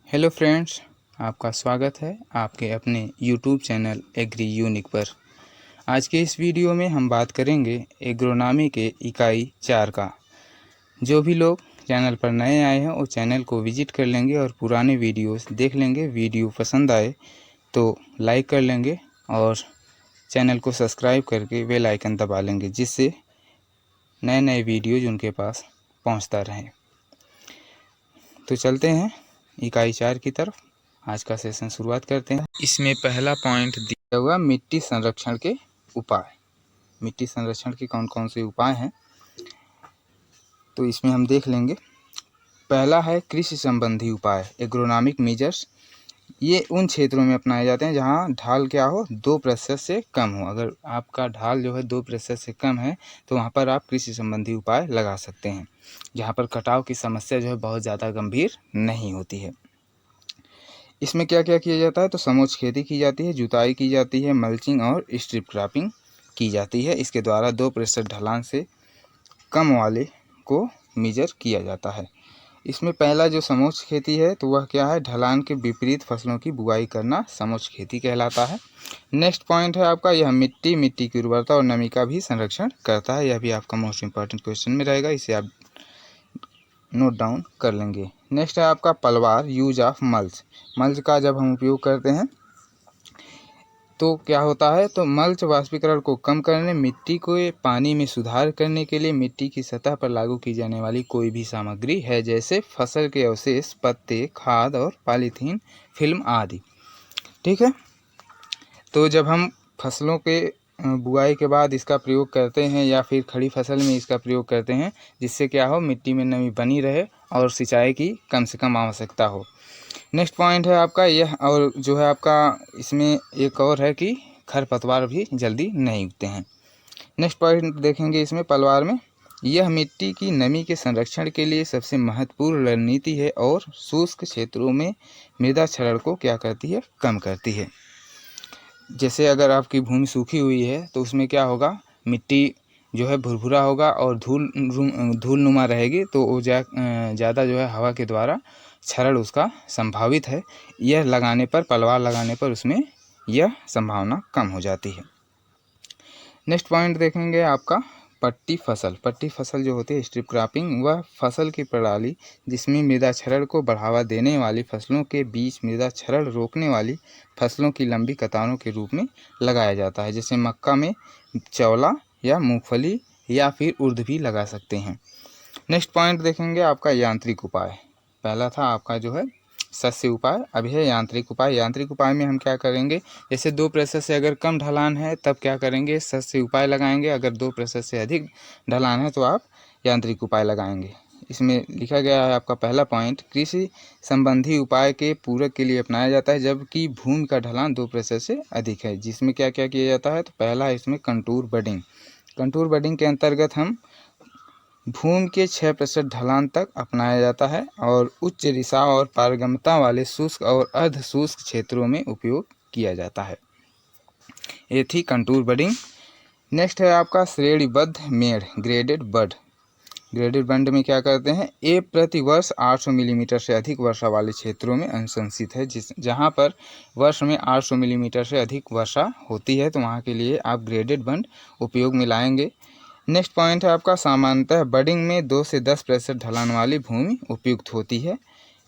Hello friends, आपका स्वागत है आपके अपने यूट्यूब चैनल एग्री यूनिक पर। आज के इस वीडियो में हम बात करेंगे एग्रोनॉमी के इकाई 4 का। जो भी लोग चैनल पर नए आए हैं वो चैनल को विजिट कर लेंगे और पुराने वीडियोस देख लेंगे। वीडियो पसंद आए तो लाइक कर लेंगे और चैनल को सब्सक्राइब करके बेल आइकन दबा लेंगे, जिससे नए नए वीडियोज उनके पास पहुंचता रहे। तो चलते हैं इकाई 4 की तरफ। आज का सेशन शुरुआत करते हैं। इसमें पहला पॉइंट दिया हुआ मिट्टी संरक्षण के उपाय। मिट्टी संरक्षण के कौन कौन से उपाय हैं तो इसमें हम देख लेंगे। पहला है कृषि संबंधी उपाय, एग्रोनॉमिक मेजर्स। ये उन क्षेत्रों में अपनाए जाते हैं जहां ढाल क्या हो, 2% से कम हो। अगर आपका ढाल जो है 2% से कम है तो वहां पर आप कृषि संबंधी उपाय लगा सकते हैं, जहां पर कटाव की समस्या जो है बहुत ज़्यादा गंभीर नहीं होती है। इसमें क्या क्या किया जाता है तो समोच्च खेती की जाती है, जुताई की जाती है, मल्चिंग और स्ट्रिप क्रॉपिंग की जाती है। इसके द्वारा 2% ढलान से कम वाले को मेजर किया जाता है। इसमें पहला जो समोच्च खेती है तो वह क्या है, ढलान के विपरीत फसलों की बुआई करना समोच्च खेती कहलाता है। नेक्स्ट पॉइंट है आपका, यह मिट्टी की उर्वरता और नमी का भी संरक्षण करता है। यह भी आपका मोस्ट इंपॉर्टेंट क्वेश्चन में रहेगा, इसे आप नोट डाउन कर लेंगे। नेक्स्ट है आपका पलवार, यूज ऑफ मल्च। मल्च का जब हम उपयोग करते हैं तो क्या होता है, तो मल्च वाष्पीकरण को कम करने, मिट्टी को पानी में सुधार करने के लिए मिट्टी की सतह पर लागू की जाने वाली कोई भी सामग्री है, जैसे फसल के अवशेष, पत्ते, खाद और पॉलीथीन फिल्म आदि। ठीक है, तो जब हम फसलों के बुआई के बाद इसका प्रयोग करते हैं या फिर खड़ी फसल में इसका प्रयोग करते हैं, जिससे क्या हो, मिट्टी में नमी बनी रहे और सिंचाई की कम से कम आवश्यकता हो। नेक्स्ट पॉइंट है आपका यह, और जो है आपका इसमें एक और है कि खरपतवार भी जल्दी नहीं उगते हैं। नेक्स्ट पॉइंट देखेंगे इसमें पलवार में, यह मिट्टी की नमी के संरक्षण के लिए सबसे महत्वपूर्ण रणनीति है और शुष्क क्षेत्रों में मृदा क्षरण को क्या करती है, कम करती है। जैसे अगर आपकी भूमि सूखी हुई है तो उसमें क्या होगा, मिट्टी जो है भुरभुरा होगा और धूल नुमा रहेगी, तो वो ज़्यादा जो है हवा के द्वारा क्षरण उसका संभावित है। यह लगाने पर, पलवार लगाने पर उसमें यह संभावना कम हो जाती है। नेक्स्ट पॉइंट देखेंगे आपका पट्टी फसल। पट्टी फसल जो होती है, स्ट्रिप क्रॉपिंग, वह फसल की प्रणाली जिसमें मृदा क्षरण को बढ़ावा देने वाली फसलों के बीच मृदा क्षरण रोकने वाली फसलों की लंबी कतारों के रूप में लगाया जाता है। जैसे मक्का में चौला या मूंगफली या फिर उर्द भी लगा सकते हैं। नेक्स्ट पॉइंट देखेंगे आपका यांत्रिक उपाय। पहला था आपका जो है शस्य उपाय, अभी है यांत्रिक उपाय। यांत्रिक उपाय में हम क्या करेंगे, जैसे 2% से अगर कम ढलान है तब क्या करेंगे, शस्य उपाय लगाएंगे। अगर 2% से अधिक ढलान है तो आप यांत्रिक उपाय लगाएंगे। इसमें लिखा गया है आपका पहला पॉइंट, कृषि संबंधी उपाय के पूरक के लिए अपनाया जाता है जबकि भूमि का ढलान 2% से अधिक है। जिसमें क्या क्या किया जाता है, तो पहला है इसमें कंटूर बडिंग। कंटूर बडिंग के अंतर्गत हम भूमि के 6% ढलान तक अपनाया जाता है और उच्च रिसाव और पारगम्यता वाले शुष्क और अर्ध शुष्क क्षेत्रों में उपयोग किया जाता है। ये थी कंटूर बडिंग। नेक्स्ट है आपका श्रेणीबद्ध मेड़, ग्रेडेड बड। ग्रेडेड बड में क्या करते हैं, ए प्रति वर्ष 800 मिलीमीटर से अधिक वर्षा वाले क्षेत्रों में अनुशंसित है। जहाँ पर वर्ष में 800 मिलीमीटर से अधिक वर्षा होती है तो वहाँ के लिए आप ग्रेडेड बड उपयोग में लाएंगे। नेक्स्ट पॉइंट है आपका सामान्यतः बडिंग में 2 से 10% ढलान वाली भूमि उपयुक्त होती है।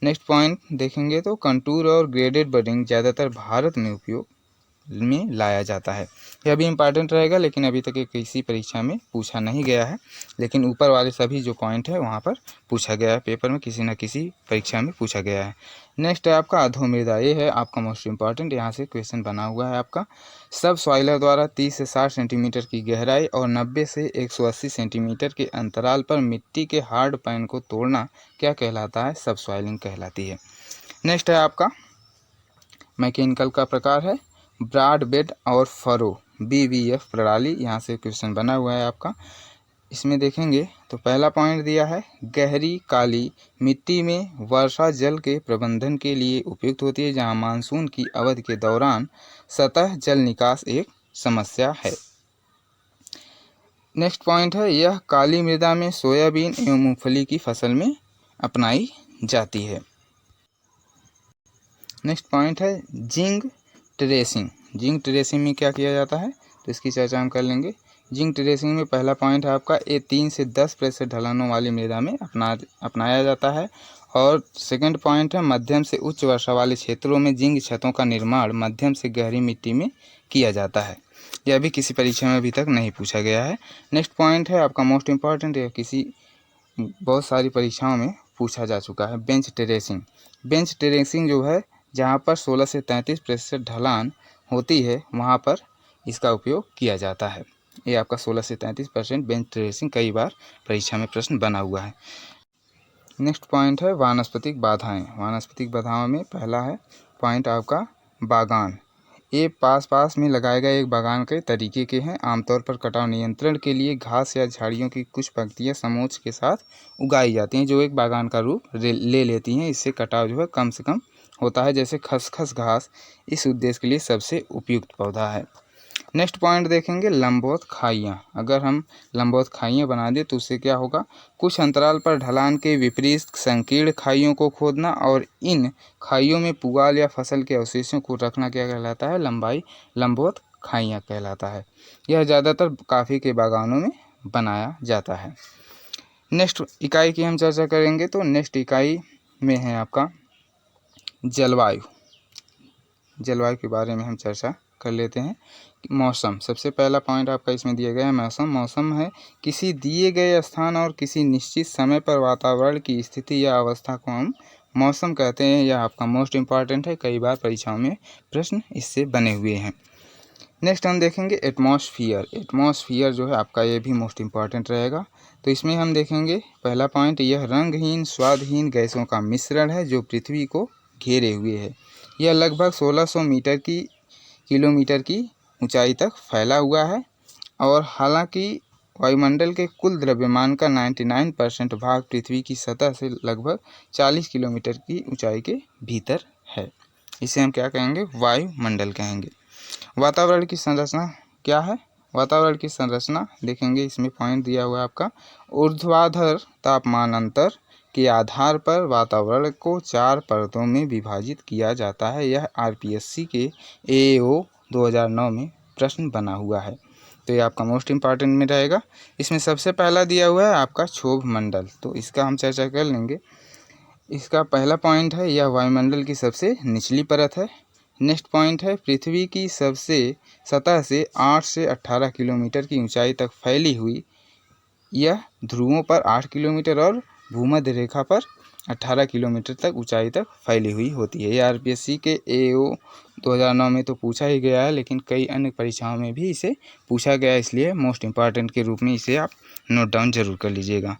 नेक्स्ट पॉइंट देखेंगे तो कंटूर और ग्रेडेड बडिंग ज़्यादातर भारत में उपयोग में लाया जाता है। यह भी इम्पॉर्टेंट रहेगा, लेकिन अभी तक ये किसी परीक्षा में पूछा नहीं गया है, लेकिन ऊपर वाले सभी जो पॉइंट है वहाँ पर पूछा गया है, पेपर में किसी न किसी परीक्षा में पूछा गया है। नेक्स्ट है आपका अधोमृदा, ये है आपका मोस्ट इंपॉर्टेंट, यहाँ से क्वेश्चन बना हुआ है आपका। सब सॉइलर द्वारा 30 से 60 सेंटीमीटर की गहराई और 90 से 180 सेंटीमीटर के अंतराल पर मिट्टी के हार्ड पैन को तोड़ना क्या कहलाता है, सब सॉइलिंग कहलाती है। नेक्स्ट है आपका मैकेनिकल का प्रकार है ब्रॉड बेड और फरो, BVF प्रणाली, यहाँ से क्वेश्चन बना हुआ है आपका। इसमें देखेंगे तो पहला पॉइंट दिया है, गहरी काली मिट्टी में वर्षा जल के प्रबंधन के लिए उपयुक्त होती है जहां मानसून की अवधि के दौरान सतह जल निकास एक समस्या है। नेक्स्ट पॉइंट है, यह काली मृदा में सोयाबीन एवं मूंगफली की फसल में अपनाई जाती है। नेक्स्ट पॉइंट है जिंक टेरेसिंग। जिंक टेरेसिंग में क्या किया जाता है, तो इसकी चर्चा हम कर लेंगे। जिंक टेरेसिंग में पहला पॉइंट है आपका, ये 3 से 10% ढलानों वाली मृदा में अपनाया जाता है। और सेकंड पॉइंट है मध्यम से उच्च वर्षा वाले क्षेत्रों में जिंक छतों का निर्माण मध्यम से गहरी मिट्टी में किया जाता है। यह भी किसी परीक्षा में अभी तक नहीं पूछा गया है। नेक्स्ट पॉइंट है आपका मोस्ट इम्पॉर्टेंट, यह किसी बहुत सारी परीक्षाओं में पूछा जा चुका है, बेंच टेरेसिंग। बेंच टेरेसिंग जो है, जहाँ पर 16 से 33% ढलान होती है वहाँ पर इसका उपयोग किया जाता है। ये आपका 16 से 33% बेंच टेरेसिंग कई बार परीक्षा में प्रश्न बना हुआ है। नेक्स्ट पॉइंट है वानस्पतिक बाधाएं। वानस्पतिक बाधाओं में पहला है पॉइंट आपका बागान। ये पास में लगाए गए एक बागान के तरीके के हैं। आमतौर पर कटाव नियंत्रण के लिए घास या झाड़ियों की कुछ पंक्तियां समोच्च के साथ उगाई जाती हैं, जो एक बागान का रूप ले लेती हैं। इससे कटाव जो है कम से कम होता है। जैसे खसखस घास इस उद्देश्य के लिए सबसे उपयुक्त पौधा है। नेक्स्ट पॉइंट देखेंगे लंबवत खाइयाँ। अगर हम लंबवत खाइयाँ बना दें तो उससे क्या होगा, कुछ अंतराल पर ढलान के विपरीत संकीर्ण खाइयों को खोदना और इन खाइयों में पुआल या फसल के अवशेषों को रखना क्या कहलाता है, लंबवत खाइयाँ कहलाता है। यह ज़्यादातर काफ़ी के बागानों में बनाया जाता है। नेक्स्ट इकाई की हम चर्चा करेंगे, तो नेक्स्ट इकाई में है आपका जलवायु। जलवायु के बारे में हम चर्चा कर लेते हैं। मौसम, सबसे पहला पॉइंट आपका इसमें दिया गया है मौसम। मौसम है किसी दिए गए स्थान और किसी निश्चित समय पर वातावरण की स्थिति या अवस्था को हम मौसम कहते हैं। यह आपका मोस्ट इम्पॉर्टेंट है, कई बार परीक्षाओं में प्रश्न इससे बने हुए हैं। नेक्स्ट हम देखेंगे एटमॉस्फियर। एटमॉस्फियर जो है आपका, ये भी मोस्ट इम्पॉर्टेंट रहेगा। तो इसमें हम देखेंगे पहला पॉइंट, यह रंगहीन स्वादहीन गैसों का मिश्रण है जो पृथ्वी को घेरे हुए है। यह लगभग 1600 किलोमीटर की ऊंचाई तक फैला हुआ है। और हालांकि वायुमंडल के कुल द्रव्यमान का 99% भाग पृथ्वी की सतह से लगभग 40 किलोमीटर की ऊंचाई के भीतर है। इसे हम क्या कहेंगे, वायुमंडल कहेंगे। वातावरण की संरचना क्या है, वातावरण की संरचना देखेंगे, इसमें पॉइंट दिया हुआ है आपका, ऊर्ध्वाधर तापमान अंतर के आधार पर वातावरण को 4 परतों में विभाजित किया जाता है। यह आरपीएससी के AO 2009 में प्रश्न बना हुआ है। तो ये आपका मोस्ट इम्पॉर्टेंट में रहेगा। इसमें सबसे पहला दिया हुआ है आपका क्षोभ मंडल, तो इसका हम चर्चा कर लेंगे। इसका पहला पॉइंट है, यह वायुमंडल की सबसे निचली परत है। नेक्स्ट पॉइंट है पृथ्वी की सबसे सतह से 8 से 18 किलोमीटर की ऊंचाई तक फैली हुई। यह ध्रुवों पर 8 किलोमीटर और भूमध्य रेखा पर 18 किलोमीटर तक ऊंचाई तक फैली हुई होती है। यह आरपीएससी के AO 2009 में तो पूछा ही गया है, लेकिन कई अन्य परीक्षाओं में भी इसे पूछा गया है, इसलिए मोस्ट इम्पॉर्टेंट के रूप में इसे आप नोट डाउन जरूर कर लीजिएगा।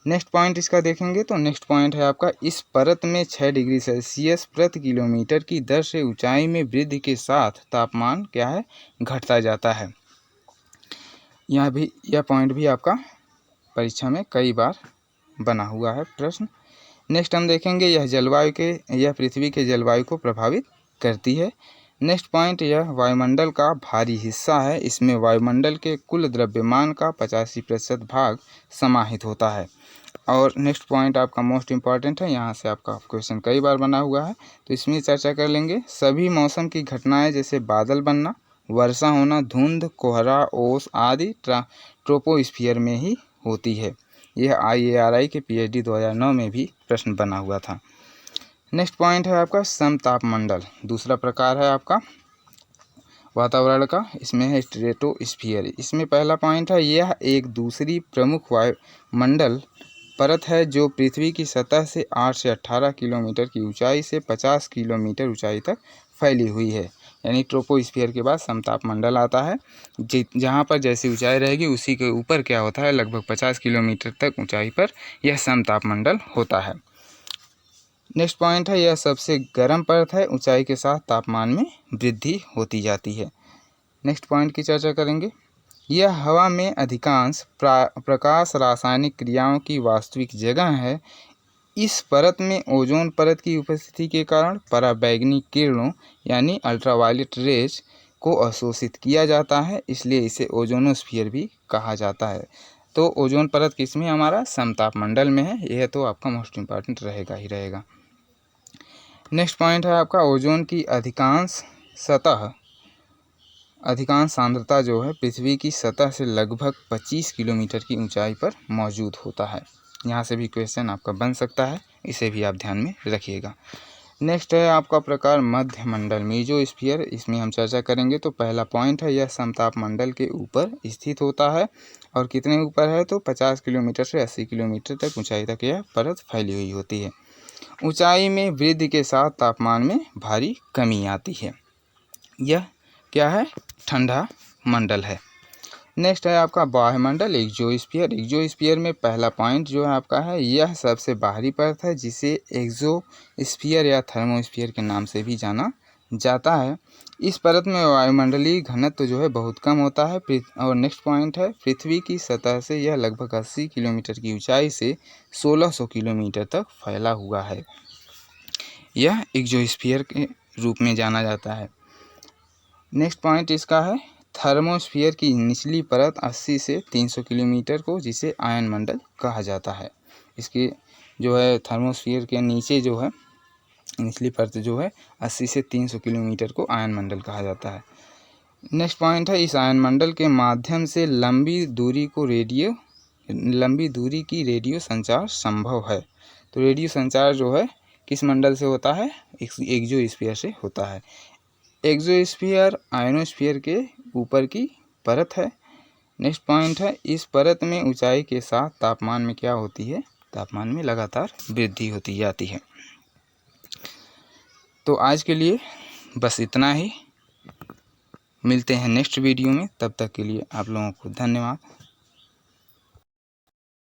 नेक्स्ट पॉइंट इसका देखेंगे, तो नेक्स्ट पॉइंट है आपका, इस परत में 6 डिग्री सेल्सियस प्रति किलोमीटर की दर से ऊंचाई में वृद्धि के साथ तापमान क्या है, घटता जाता है। यह पॉइंट भी आपका परीक्षा में कई बार बना हुआ है प्रश्न। नेक्स्ट हम देखेंगे यह पृथ्वी के जलवायु को प्रभावित करती है। नेक्स्ट पॉइंट, यह वायुमंडल का भारी हिस्सा है। इसमें वायुमंडल के कुल द्रव्यमान का 85% भाग समाहित होता है। और नेक्स्ट पॉइंट आपका मोस्ट इम्पॉर्टेंट है, यहाँ से आपका क्वेश्चन कई बार बना हुआ है, तो इसमें चर्चा कर लेंगे। सभी मौसम की घटनाएं जैसे बादल बनना, वर्षा होना, धुंध, कोहरा, ओस आदि ट्रोपोस्फियर में ही होती है। यह IARI के PhD 2009 में भी प्रश्न बना हुआ था। नेक्स्ट पॉइंट है आपका समतापमंडल। दूसरा प्रकार है आपका वातावरण का, इसमें है स्ट्रेटोस्फियर। इसमें पहला पॉइंट है, यह एक दूसरी प्रमुख वायुमंडल परत है जो पृथ्वी की सतह से 8 से 18 किलोमीटर की ऊंचाई से 50 किलोमीटर ऊंचाई तक फैली हुई है। यानी ट्रोपोस्फियर के बाद समतापमंडल आता है, जहाँ पर जैसी ऊंचाई रहेगी उसी के ऊपर क्या होता है, लगभग 50 किलोमीटर तक ऊंचाई पर यह समतापमंडल होता है। नेक्स्ट पॉइंट है, यह सबसे गर्म परत है। ऊंचाई के साथ तापमान में वृद्धि होती जाती है। नेक्स्ट पॉइंट की चर्चा करेंगे। यह हवा में अधिकांश प्रकाश रासायनिक क्रियाओं की वास्तविक जगह है। इस परत में ओजोन परत की उपस्थिति के कारण पराबैंगनी किरणों यानी अल्ट्रावायलेट रेज को अवशोषित किया जाता है, इसलिए इसे ओजोनोस्फीयर भी कहा जाता है। तो ओजोन परत किसमें, हमारा समतापमंडल में है। यह तो आपका मोस्ट इम्पॉर्टेंट रहेगा ही रहेगा। नेक्स्ट पॉइंट है आपका ओजोन की अधिकांश सांद्रता जो है पृथ्वी की सतह से लगभग 25 किलोमीटर की ऊंचाई पर मौजूद होता है। यहाँ से भी क्वेश्चन आपका बन सकता है, इसे भी आप ध्यान में रखिएगा। नेक्स्ट है आपका प्रकार मध्य मंडल मेसोस्फीयर। इसमें हम चर्चा करेंगे। तो पहला पॉइंट है, यह समताप मंडल के ऊपर स्थित होता है और कितने ऊपर है, तो 50 किलोमीटर से 80 किलोमीटर तक ऊंचाई तक यह परत फैली हुई होती है। ऊंचाई में वृद्धि के साथ तापमान में भारी कमी आती है। यह क्या है, ठंडा मंडल है। नेक्स्ट है आपका वायुमंडल एक्सोस्फीयर। एक्सोस्फीयर में पहला पॉइंट जो है आपका है, यह सबसे बाहरी परत है जिसे एक्सोस्फीयर या थर्मोस्फीयर के नाम से भी जाना जाता है। इस परत में वायुमंडलीय घनत्व जो है बहुत कम होता है। और नेक्स्ट पॉइंट है, पृथ्वी की सतह से यह लगभग 80 किलोमीटर की ऊंचाई से 1600 किलोमीटर तक फैला हुआ है। यह एक्सोस्फीयर के रूप में जाना जाता है। नेक्स्ट पॉइंट इसका है, थर्मोस्फीयर की निचली परत 80 से 300 किलोमीटर को जिसे आयन मंडल कहा जाता है। इसके जो है थर्मोस्फीयर के नीचे जो है निचली परत जो है 80 से 300 किलोमीटर को आयन मंडल कहा जाता है। नेक्स्ट पॉइंट है, इस आयन मंडल के माध्यम से लंबी दूरी की रेडियो संचार संभव है। तो रेडियो संचार जो है किस मंडल से होता है, एक्सोस्फीयर से होता है। एक्सोस्फीयर आयनोस्फीयर के ऊपर की परत है। नेक्स्ट पॉइंट है, इस परत में ऊंचाई के साथ तापमान में क्या होती है, तापमान में लगातार वृद्धि होती जाती है। तो आज के लिए बस इतना ही। मिलते हैं नेक्स्ट वीडियो में, तब तक के लिए आप लोगों को धन्यवाद।